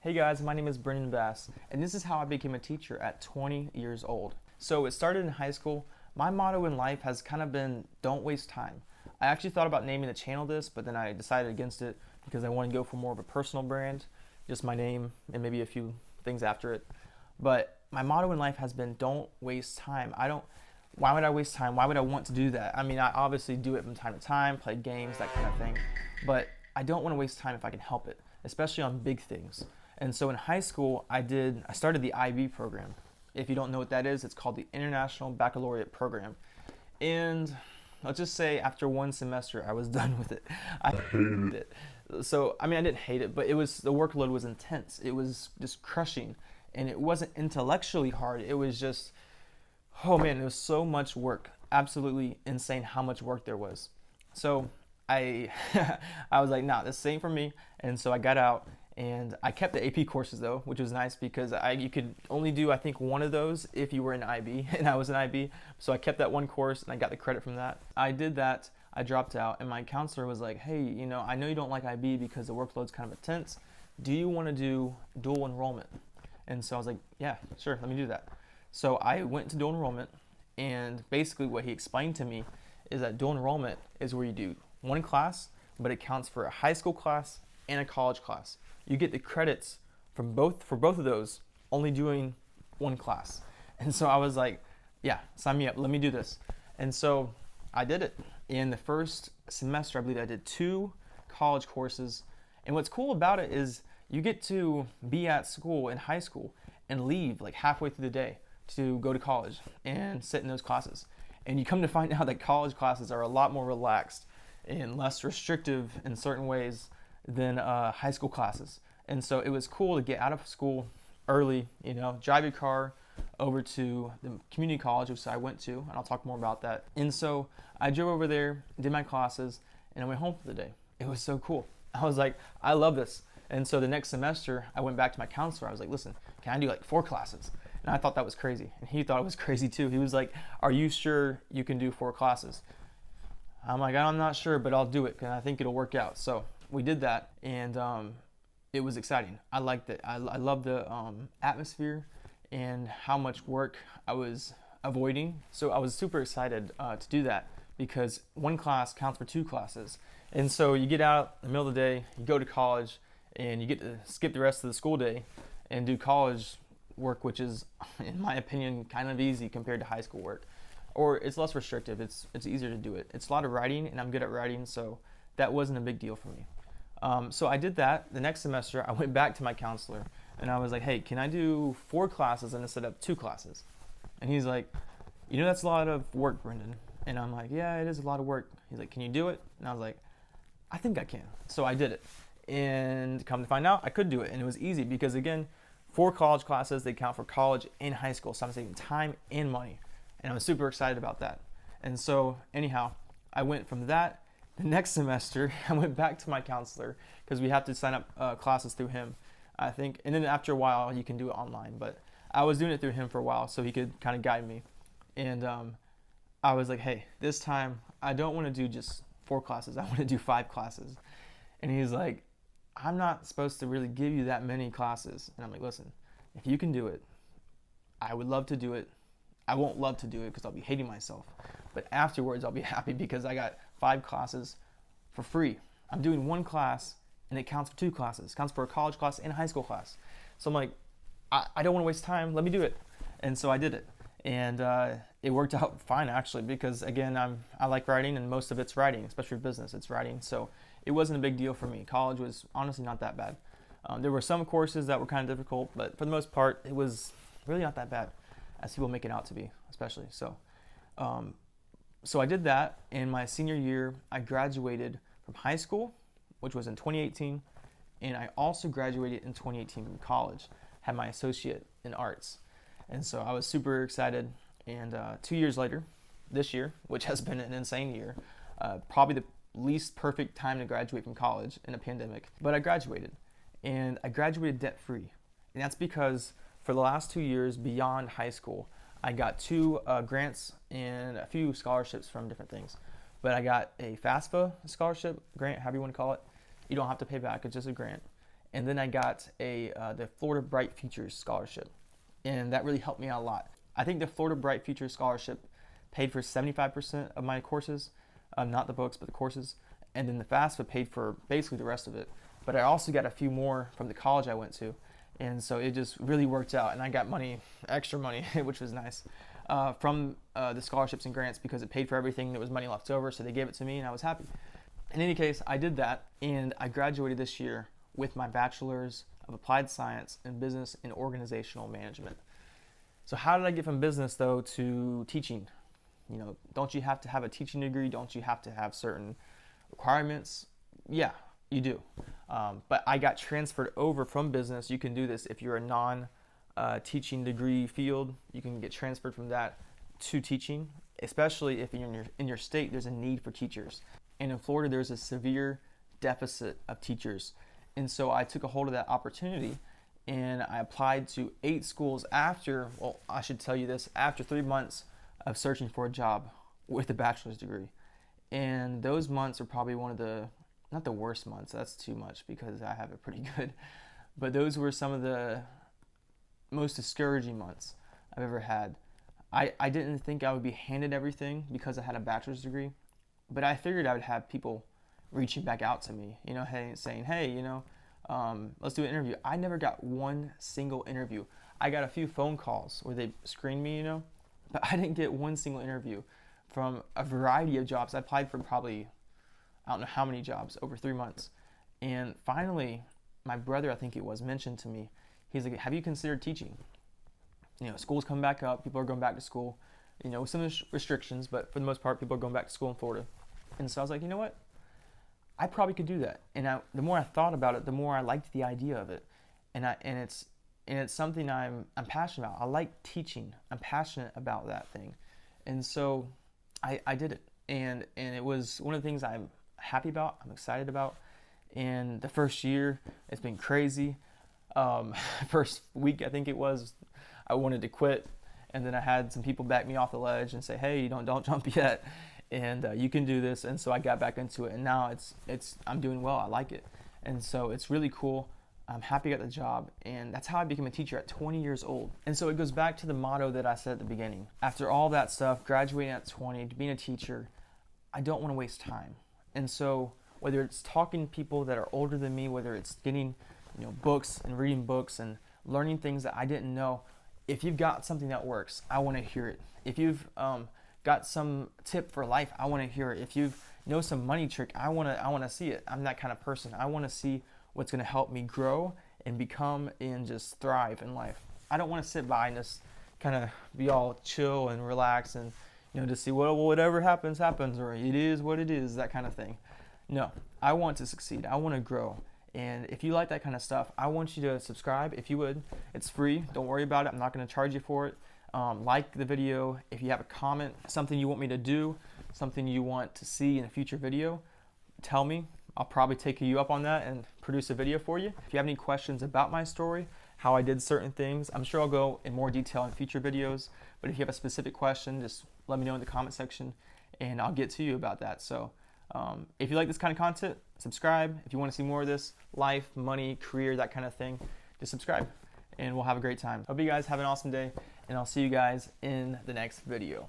Hey guys, my name is Brendan Bass, and this is how I became a teacher at 20 years old. So it started in high school. My motto in life has kind of been, don't waste time. I actually thought about naming the channel this, but then I decided against it because I want to go for more of a personal brand, just my name and maybe a few things after it. But my motto in life has been, don't waste time. Why would I waste time? Why would I want to do that? I mean, I obviously do it from time to time, play games, that kind of thing, but I don't want to waste time if I can help it, especially on big things. And so in high school, I started the IB program. If you don't know what that is, it's called the International Baccalaureate Program. And let's just say after one semester, I was done with it. I hated it. So, I mean, I didn't hate it, but the workload was intense. It was just crushing. And it wasn't intellectually hard. It was just, oh man, it was so much work. Absolutely insane how much work there was. So I, I was like, nah, this ain't for me. And so I got out. And I kept the AP courses though, which was nice because you could only do, I think, one of those if you were in IB, and I was in IB. So I kept that one course and I got the credit from that. I did that, I dropped out, and my counselor was like, hey, I know you don't like IB because the workload's kind of intense. Do you want to do dual enrollment? And so I was like, yeah, sure, let me do that. So I went to dual enrollment, and basically what he explained to me is that dual enrollment is where you do one class, but it counts for a high school class and a college class. You get the credits for both of those, only doing one class. And so I was like, yeah, sign me up, let me do this. And so I did it. In the first semester, I believe I did 2 college courses. And what's cool about it is you get to be at school in high school and leave like halfway through the day to go to college and sit in those classes. And you come to find out that college classes are a lot more relaxed and less restrictive in certain ways than high school classes. And so it was cool to get out of school early, drive your car over to the community college, which I went to, and I'll talk more about that. And so I drove over there, did my classes, and I went home for the day. It was so cool. I was like, I love this. And so the next semester, I went back to my counselor. I was like, listen, can I do like 4 classes? And I thought that was crazy. And he thought it was crazy too. He was like, are you sure you can do 4 classes? I'm like, I'm not sure, but I'll do it because I think it'll work out. So we did that, and it was exciting. I liked it. I loved the atmosphere and how much work I was avoiding. So I was super excited to do that because one class counts for 2 classes. And so you get out in the middle of the day, you go to college, and you get to skip the rest of the school day and do college work, which is, in my opinion, kind of easy compared to high school work. Or it's less restrictive. It's easier to do it. It's a lot of writing, and I'm good at writing, so that wasn't a big deal for me. So I did that. The next semester, I went back to my counselor, and I was like, hey, can I do 4 classes instead of 2 classes? And he's like, that's a lot of work, Brendan. And I'm like, yeah, it is a lot of work. He's like, can you do it? And I was like, I think I can. So I did it. And come to find out, I could do it. And it was easy because, again, 4 college classes, they count for college and high school. So I'm saving time and money. And I was super excited about that. And so anyhow, I went from that. The next semester, I went back to my counselor because we have to sign up classes through him, I think. And then after a while, you can do it online. But I was doing it through him for a while so he could kind of guide me. And I was like, hey, this time, I don't want to do just 4 classes. I want to do 5 classes. And he's like, I'm not supposed to really give you that many classes. And I'm like, listen, if you can do it, I would love to do it. I won't love to do it because I'll be hating myself. But afterwards, I'll be happy because I got 5 classes for free. I'm doing 1 class, and it counts for 2 classes. It counts for a college class and a high school class. So I'm like, I don't want to waste time. Let me do it. And so I did it. And it worked out fine, actually, because, again, I like writing, and most of it's writing, especially business. It's writing. So it wasn't a big deal for me. College was honestly not that bad. There were some courses that were kind of difficult, but for the most part, it was really not that bad, as people make it out to be, especially. So I did that. In my senior year, I graduated from high school, which was in 2018, and I also graduated in 2018 from college, had my associate in arts. And so I was super excited, and 2 years later, this year, which has been an insane year, probably the least perfect time to graduate from college in a pandemic, but I graduated, and I graduated debt-free. And that's because for the last 2 years beyond high school, I got 2 grants and a few scholarships from different things. But I got a FAFSA scholarship grant, however you want to call it. You don't have to pay back, it's just a grant. And then I got the Florida Bright Futures Scholarship, and that really helped me out a lot. I think the Florida Bright Futures Scholarship paid for 75% of my courses, not the books, but the courses. And then the FAFSA paid for basically the rest of it. But I also got a few more from the college I went to. And so it just really worked out. And I got money, extra money, which was nice, from the scholarships and grants, because it paid for everything. There was money left over, so they gave it to me and I was happy. In any case, I did that, and I graduated this year with my bachelor's of applied science in business and organizational management. So how did I get from business though to teaching? You know, don't you have to have a teaching degree? Don't you have to have certain requirements? Yeah, you do. But I got transferred over from business. You can do this if you're a non-teaching degree field. You can get transferred from that to teaching, especially if in your state there's a need for teachers. And in Florida, there's a severe deficit of teachers. And so I took a hold of that opportunity, and I applied to 8 schools after, well, I should tell you this, after 3 months of searching for a job with a bachelor's degree. And those months are probably one of the, not the worst months, that's too much because I have it pretty good, but those were some of the most discouraging months I've ever had. I didn't think I would be handed everything because I had a bachelor's degree, but I figured I would have people reaching back out to me, you know, saying, hey, you know, let's do an interview. I never got one single interview. I got a few phone calls where they screened me, you know, but I didn't get one single interview from a variety of jobs. I applied for probably, I don't know how many jobs over 3 months. And finally, my brother, I think it was, mentioned to me, he's like, have you considered teaching? You know, school's coming back up, people are going back to school, you know, with some restrictions, but for the most part, people are going back to school in Florida. And so I was like, you know what? I probably could do that. And the more I thought about it, the more I liked the idea of it. And it's something I'm passionate about. I like teaching. I'm passionate about that thing. And so I did it. And it was one of the things I'm happy about, I'm excited about. And the first year, it's been crazy. First week, I think it was, I wanted to quit. And then I had some people back me off the ledge and say, hey, don't jump yet. And you can do this. And so I got back into it. And now I'm doing well. I like it. And so it's really cool. I'm happy I got the job, and that's how I became a teacher at 20 years old. And so it goes back to the motto that I said at the beginning. After all that stuff, graduating at 20, being a teacher, I don't want to waste time. And so whether it's talking to people that are older than me, whether it's getting, you know, books and reading books and learning things that I didn't know, if you've got something that works, I want to hear it. If you've got some tip for life, I want to hear it. If you know some money trick, I want to see it. I'm that kind of person. I want to see what's going to help me grow and become and just thrive in life. I don't want to sit by and just kind of be all chill and relax and, you know, just see, well, whatever happens, or it is what it is, that kind of thing. No, I want to succeed. I want to grow. And if you like that kind of stuff, I want you to subscribe if you would. It's free. Don't worry about it. I'm not going to charge you for it. Like the video. If you have a comment, something you want me to do, something you want to see in a future video, tell me. I'll probably take you up on that and produce a video for you. If you have any questions about my story, how I did certain things, I'm sure I'll go in more detail in future videos. But if you have a specific question, just let me know in the comment section and I'll get to you about that. So if you like this kind of content, subscribe. If you want to see more of this, life, money, career, that kind of thing, just subscribe and we'll have a great time. Hope you guys have an awesome day, and I'll see you guys in the next video.